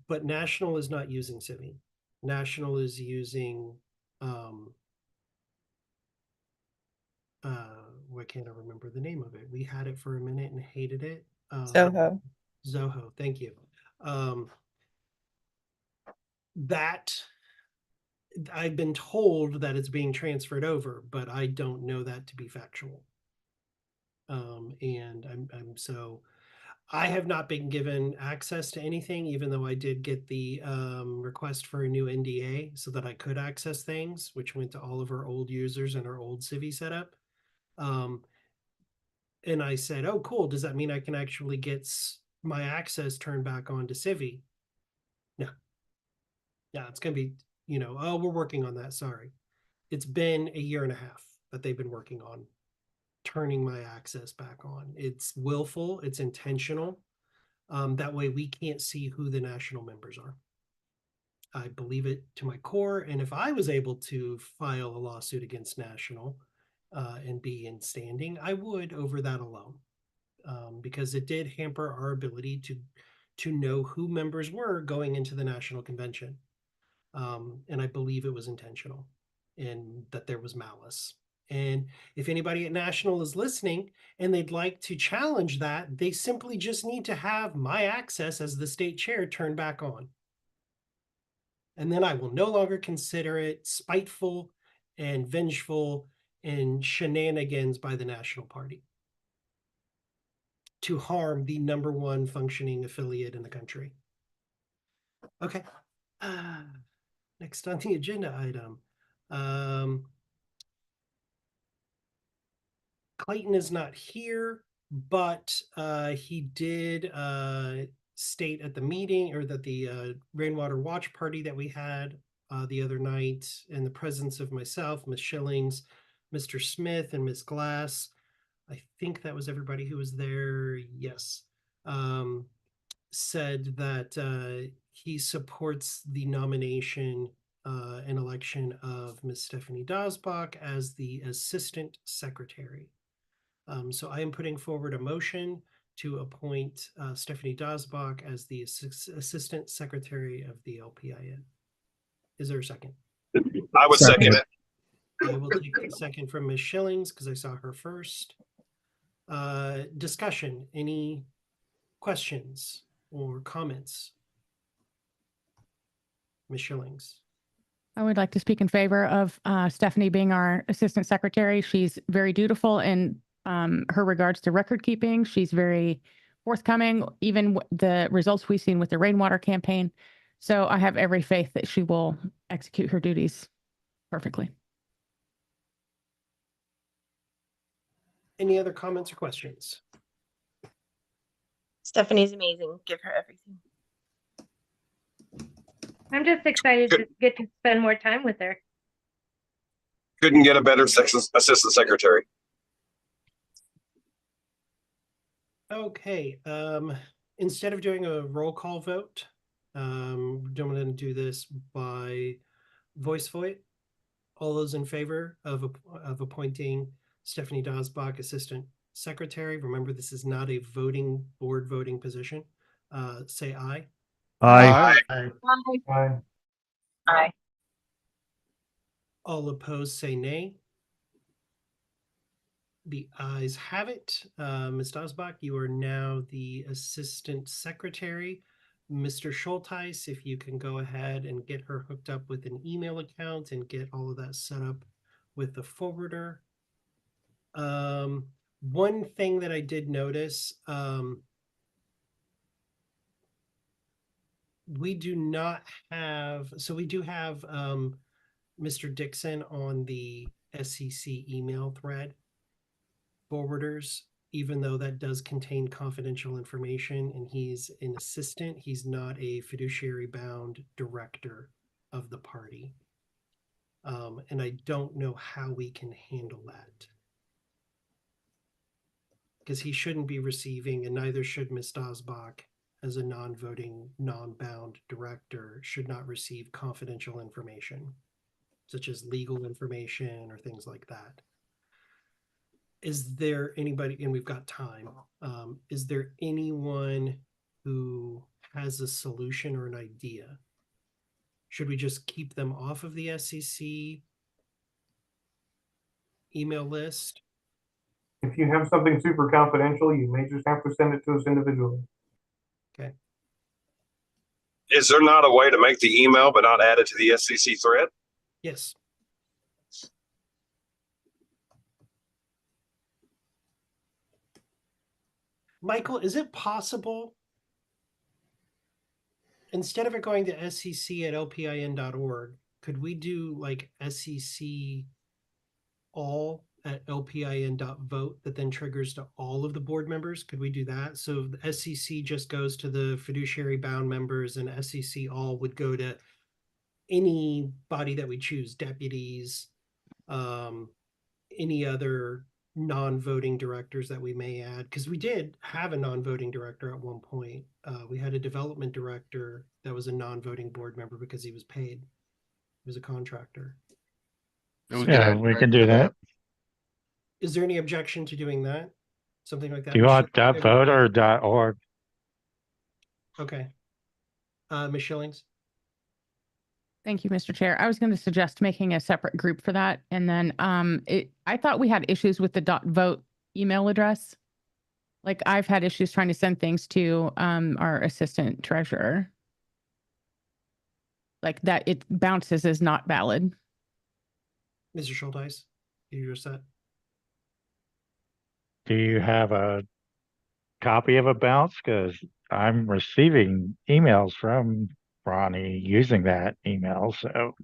but national is not using Civi. National is using, why can't I remember the name of it? We had it for a minute and hated it. Zoho. Zoho, thank you. That I've been told that it's being transferred over, but I don't know that to be factual. And I have not been given access to anything, even though I did get the request for a new NDA so that I could access things, which went to all of our old users and our old Civi setup. And I said, oh, cool. Does that mean I can actually get my access turned back on to Civi? No. Yeah, it's going to be, oh, we're working on that. Sorry. It's been a year and a half that they've been working on turning my access back on. It's willful. It's intentional. That way we can't see who the national members are. I believe it to my core. And if I was able to file a lawsuit against national and be in standing, I would over that alone, because it did hamper our ability to know who members were going into the national convention. And I believe it was intentional and that there was malice. And if anybody at national is listening and they'd like to challenge that, they simply just need to have my access as the state chair turned back on. And then I will no longer consider it spiteful and vengeful and shenanigans by the national party to harm the #1 functioning affiliate in the country. Okay. Next on the agenda item. Clayton is not here, but he did state at the meeting, or that the rainwater watch party that we had the other night in the presence of myself, Ms. Schillings, Mr. Smith, and Ms. Glass. I think that was everybody who was there. Yes. Said that he supports the nomination and election of Ms. Stephanie Dosbach as the Assistant Secretary. So I am putting forward a motion to appoint Stephanie Dosbach as the Assistant Secretary of the LPIN. Is there a second? I would second it. I will take a second from Ms. Schillings because I saw her first. Discussion, any questions or comments? Ms. Schillings. I would like to speak in favor of Stephanie being our Assistant Secretary. She's very dutiful in her regards to record keeping. She's very forthcoming, even the results we've seen with the rainwater campaign. So I have every faith that she will execute her duties perfectly. Any other comments or questions? Stephanie's amazing. Give her everything. I'm just excited to get to spend more time with her. Couldn't get a better assistant secretary. Okay, instead of doing a roll call vote, I'm going to do this by voice vote. All those in favor of appointing Stephanie Dosbach Assistant Secretary, remember this is not a board voting position, say aye. Aye. Aye. Aye. Aye. All opposed say nay. The ayes have it. Ms. Dosbach, you are now the Assistant Secretary. Mr. Schulteis, if you can go ahead and get her hooked up with an email account and get all of that set up with the forwarder. One thing that I did notice, we do not have, so we do have Mr. Dixon on the SCC email thread forwarders, even though that does contain confidential information and he's an assistant, he's not a fiduciary bound director of the party. And I don't know how we can handle that. Because he shouldn't be receiving, and neither should Ms. Dosbach, as a non-voting, non-bound director, should not receive confidential information, such as legal information or things like that. Is there anybody, and we've got time, is there anyone who has a solution or an idea? Should we just keep them off of the SCC email list? If you have something super confidential, you may just have to send it to us individually. Okay. Is there not a way to make the email but not add it to the SCC thread? Yes. Michael, is it possible, instead of it going to scc@lpin.org, could we do like SCC all at lpin.vote that then triggers to all of the board members? Could we do that? So the SCC just goes to the fiduciary bound members and SCC all would go to anybody that we choose, deputies, any other non-voting directors that we may add, because we did have a non-voting director at one point. We had a development director that was a non-voting board member because he was paid. He was a contractor. Yeah, we can do that. Is there any objection to doing that? Something like that? Do you want .vote or .org? Okay. Ms. Schillings? Thank you, Mr. Chair. I was going to suggest making a separate group for that. And then I thought we had issues with the .vote email address. Like I've had issues trying to send things to our assistant treasurer. Like that it bounces as not valid. Mr. Schulteis, you're set. Do you have a copy of a bounce? Because I'm receiving emails from Ronnie using that email, so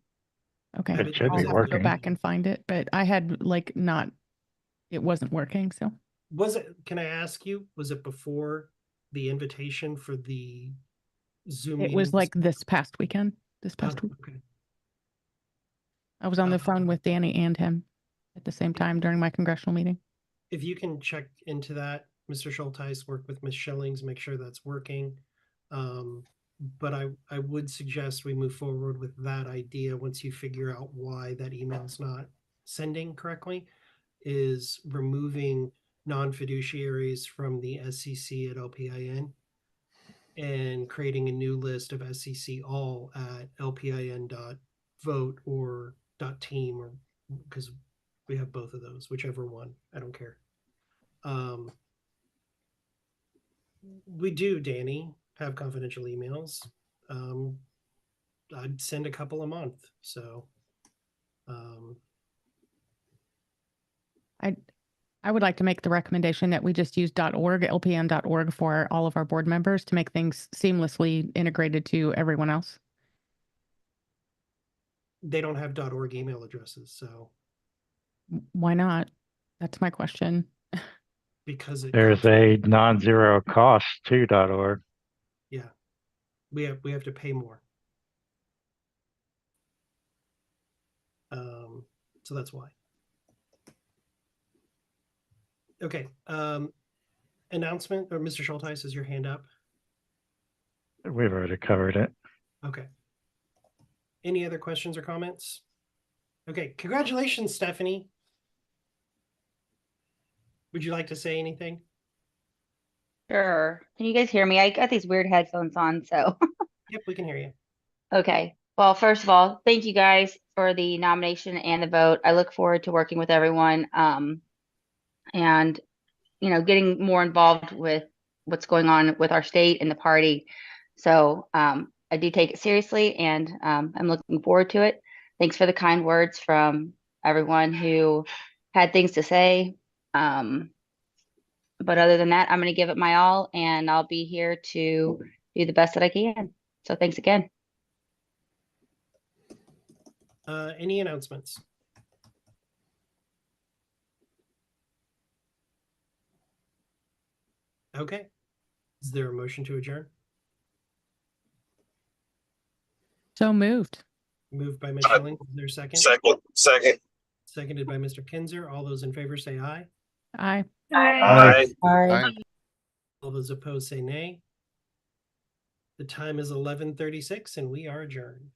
okay, it should I'll be have working. to go back and find it, but I had like it wasn't working. So was it? Can I ask you? Was it before the invitation for the Zoom? It was like this past weekend. This past week. Okay. I was on the phone with Danny and him at the same time during my congressional meeting. If you can check into that, Mr. Schulteis, work with Ms. Schillings, make sure that's working. But I would suggest we move forward with that idea once you figure out why that email's not sending correctly, is removing non-fiduciaries from the SCC at LPIN and creating a new list of SCC all at lpin.vote or .team, or because we have both of those, whichever one, I don't care. We do, Danny, have confidential emails. I'd send a couple a month. So I would like to make the recommendation that we just use .org, lpn.org for all of our board members to make things seamlessly integrated to everyone else. they don't have .org email addresses, so Why not? That's my question. because There's a non-zero cost to .org. yeah, we have to pay more. So that's why. Okay. Announcement, or Mr. Schulteis, is your hand up? We've already covered it. Okay. Any other questions or comments? Okay. Congratulations, Stephanie. Would you like to say anything? Sure. Can you guys hear me? I got these weird headphones on, so. Yep, we can hear you. Okay. Well, first of all, thank you guys for the nomination and the vote. I look forward to working with everyone, and, you know, getting more involved with what's going on with our state and the party. So I do take it seriously, and I'm looking forward to it. Thanks for the kind words from everyone who had things to say. But other than that, I'm going to give it my all, and I'll be here to do the best that I can. So thanks again. Any announcements? Okay. Is there a motion to adjourn? So moved. Moved by Ms. Schilling. Is there a second? Second. Seconded by Mr. Kinzer. All those in favor say aye. Aye. Aye. Aye. All those opposed say nay. The time is 11:36 and we are adjourned.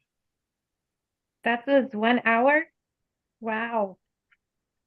That was 1 hour? Wow.